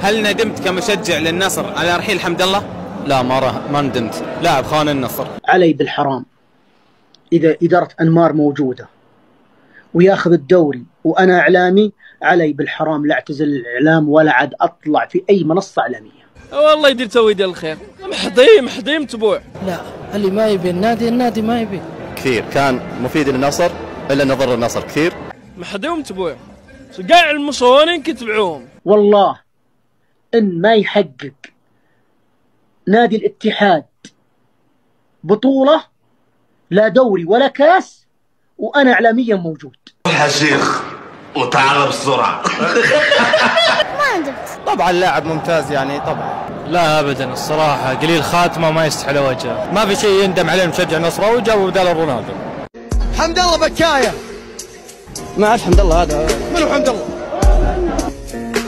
هل ندمت كمشجع للنصر على رحيل حمد الله؟ لا ما ندمت، لاعب خان النصر. علي بالحرام إذا إدارة أنمار موجودة وياخذ الدوري وأنا إعلامي، علي بالحرام لا أعتزل الإعلام ولا عاد أطلع في أي منصة إعلامية. والله يدير تويد الخير. محضي متبوع. لا، اللي ما يبي النادي ما يبي. كثير كان مفيد للنصر إلا أنه ضر النصر كثير. محضي متبوع. قاع المصورين كتبعوهم. والله إن ما يحقق نادي الاتحاد بطولة لا دوري ولا كاس وأنا إعلاميا موجود. يا شيخ وتعال بسرعة. ما ندمت. طبعا لاعب ممتاز يعني طبعا. لا ابدا الصراحه قليل خاتمه وما يستحي على وجهه. ما في شيء يندم عليه مشجع النصراوي وجابوا بدال رونالدو. حمد الله بكايه. ما اعرف حمد الله هذا. منو حمد الله؟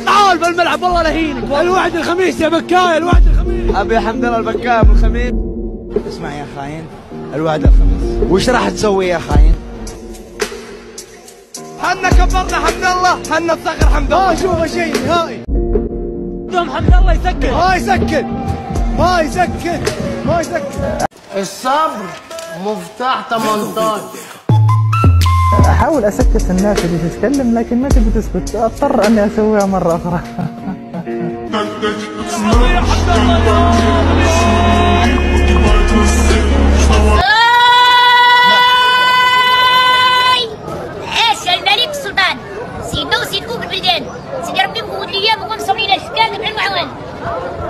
تعال بالملعب والله لهينك. الوعد الخميس يا بكايه، الوعد الخميس. ابي حمد الله البكايه ابو الخميس. اسمع يا خاين، الوعد الخميس. وش راح تسوي يا خاين؟ حنا كبرنا حمد الله، حنا بصغر حمد الله. ما اشوف شيء نهائي. دوم حمد الله يسكت. ما يسكت. الصبر مفتاح 18. احاول اسكت الناس اللي تتكلم لكن ما تبي تسكت، اضطر اني اسويها مره اخرى. عاش الملك السلطان سيدنا وسيدكم بالبلدان، سيدي ربي مقود ليا وكون صبري للسكان بالمعوان.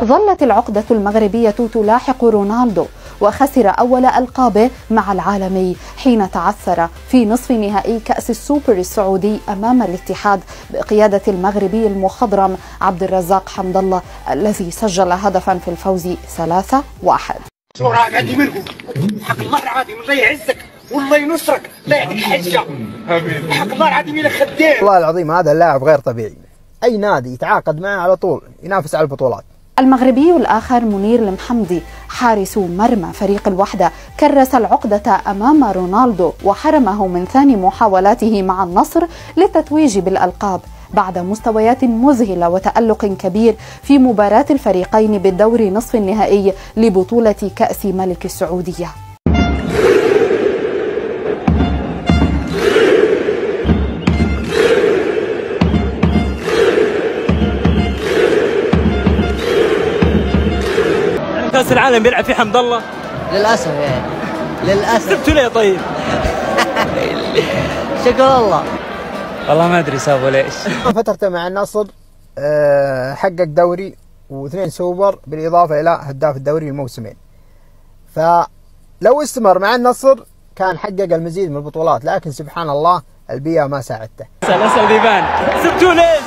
ظلت العقدة المغربية تلاحق رونالدو وخسر أول ألقابه مع العالمي حين تعثر في نصف نهائي كأس السوبر السعودي أمام الاتحاد بقيادة المغربي المخضرم عبد الرزاق حمد الله الذي سجل هدفا في الفوز 3-1. عندي منكم حق الله العظيم الله يعزك والله ينصرك، لا يعطيك حجه. حق الله العظيم لك خدام. والله العظيم هذا اللاعب غير طبيعي، اي نادي يتعاقد معه على طول ينافس على البطولات. المغربي الآخر منير المحمدي حارس مرمى فريق الوحدة كرس العقدة أمام رونالدو وحرمه من ثاني محاولاته مع النصر للتتويج بالألقاب بعد مستويات مذهلة وتألق كبير في مباراة الفريقين بالدور نصف النهائي لبطولة كأس ملك السعودية. كأس العالم بيلعب فيه حمد الله. للأسف يعني للأسف. سبتوا ليه طيب؟ شكرا الله. والله ما ادري سابوا ليش. فترته مع النصر حقق دوري واثنين سوبر بالاضافه الى هداف الدوري الموسمين. فلو استمر مع النصر كان حقق المزيد من البطولات، لكن سبحان الله البيئه ما ساعدته. اسال بيبان. سبتوا ليش؟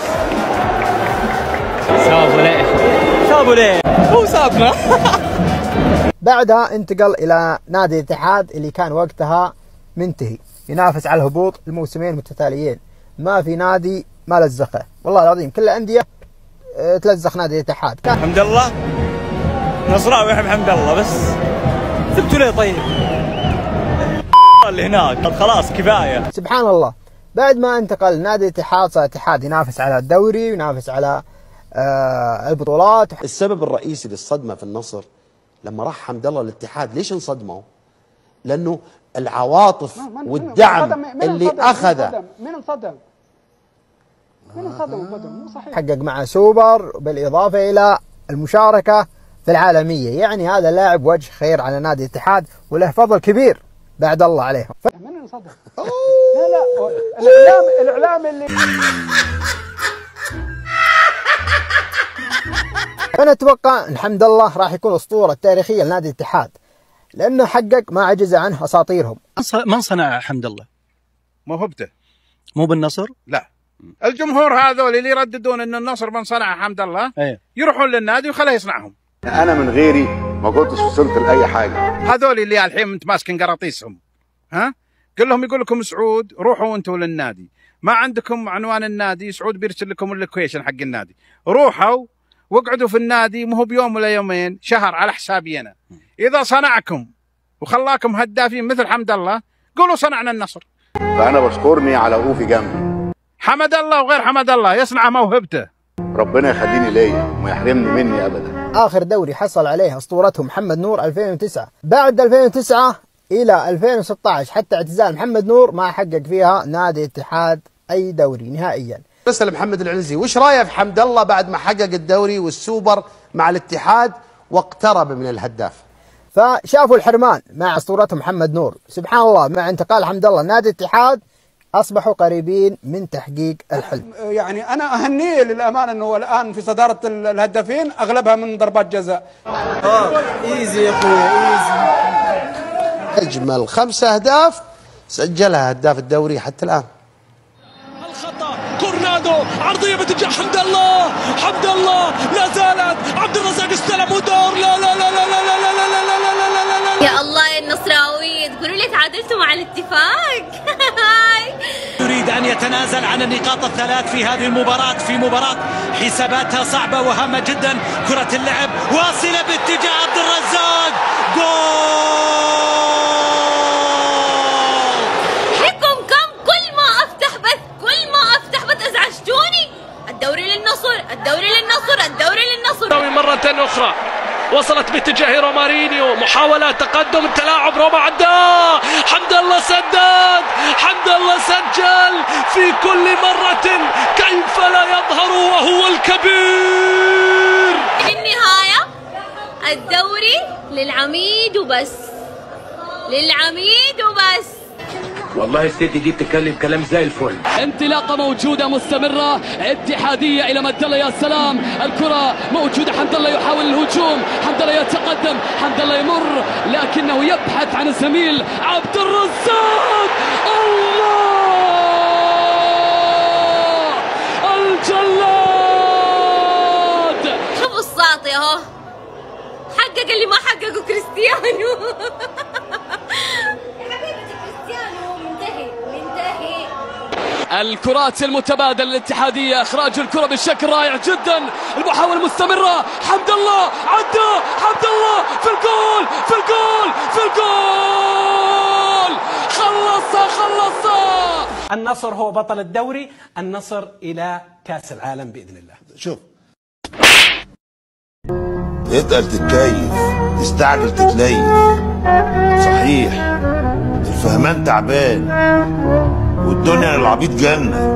سابوا ليه؟ هو سابنا. بعدها انتقل الى نادي الاتحاد اللي كان وقتها منتهي، ينافس على الهبوط الموسمين متتاليين، ما في نادي ما لزقه، والله العظيم كل الانديه تلزق نادي الاتحاد. حمد الله نصراوي يحب حمد الله، بس سبتوا ليه طيب؟ اللي هناك خلاص كفايه. سبحان الله بعد ما انتقل نادي الاتحاد صار الاتحاد ينافس على الدوري وينافس على البطولات. السبب الرئيسي للصدمه في النصر لما راح حمد الله الاتحاد، ليش انصدموا؟ لانه العواطف والدعم اللي اخذه. من انصدم مو صحيح. حقق مع سوبر بالاضافه الى المشاركه في العالميه، يعني هذا لاعب وجه خير على نادي الاتحاد وله فضل كبير بعد الله عليهم. من انصدم؟ لا الاعلام اللي انا اتوقع ان حمد الله راح يكون اسطوره تاريخيه لنادي الاتحاد، لانه حقق ما عجز عنه اساطيرهم. من صنع حمد الله؟ موهبته. مو بالنصر؟ لا، الجمهور هذول اللي يرددون ان النصر من صنع حمد الله يروحون للنادي وخليه يصنعهم. انا من غيري ما كنتش وصلت لاي حاجه. هذول اللي الحين انت ماسكين قراطيسهم، ها؟ كلهم يقول لكم سعود روحوا انتم للنادي، ما عندكم عنوان النادي، سعود بيرسل لكم اللوكيشن حق النادي، روحوا واقعدوا في النادي، مو بيوم ولا يومين، شهر على حسابي انا. اذا صنعكم وخلاكم هدافين مثل حمد الله قولوا صنعنا النصر. فانا بشكرني على وقوفي جنبي. حمد الله وغير حمد الله يصنع موهبته، ربنا يخليني ليا وما يحرمني مني ابدا. آخر دوري حصل عليه أسطورته محمد نور 2009. بعد 2009 إلى 2016 حتى اعتزال محمد نور ما حقق فيها نادي الاتحاد أي دوري نهائيا. بسأل محمد العلزي وش رايه في حمد الله بعد ما حقق الدوري والسوبر مع الاتحاد واقترب من الهداف؟ فشافوا الحرمان مع أسطورته محمد نور. سبحان الله مع انتقال حمد الله نادي الاتحاد أصبحوا قريبين من تحقيق الحلم. يعني أنا أهنيه للأمانة أنه الآن في صدارة الهدافين أغلبها من ضربات جزاء. إيزي يا أخوي إيزي. أجمل 5 أهداف سجلها هداف الدوري حتى الآن. الخطأ كورنادو عرضية باتجاه حمد الله. حمد الله لا زالت عبد الرزاق استلم ودور. لا لا لا لا لا لا لا لا لا لا لا. يا الله يا النصراوي تقولوا لي تعادلتوا مع الاتفاق. يريد أن يتنازل عن النقاط الثلاث في هذه المباراة، في مباراة حساباتها صعبة وهامة جدا. كرة اللعب واصلة باتجاه عبد الرزاق. جول. حكمكم كل ما أفتح بث أزعجتوني. الدوري للنصر الدوري للنصر الدوري للنصر. مرة أخرى وصلت باتجاه رومارينيو. محاولة تقدم التلاعب. روما عداه. حمد الله سدد. حمد الله سجل في كل مرة. كيف لا يظهر وهو الكبير. في النهاية الدوري للعميد وبس. للعميد وبس. والله السيتي دي بتتكلم كلام زي الفل. انطلاقه موجوده مستمره اتحاديه الى مد الله. يا سلام الكره موجوده. حمد الله يحاول الهجوم. حمد الله يتقدم. حمد الله يمر لكنه يبحث عن الزميل عبد الرزاق. الله الجلاد. شوفوا الساطي اهو حقق اللي ما حققه كريستيانو. الكرات المتبادلة الاتحادية إخراج الكرة بشكل رائع جدا. المحاولة مستمرة. حمد الله عدى. حمد الله في الجول في الجول في الجول. خلصها. النصر هو بطل الدوري. النصر إلى كأس العالم بإذن الله. شوف تتقل تتكيف تستعجل تتليف. صحيح الفهمان تعبان والدنيا للعبيط جنة.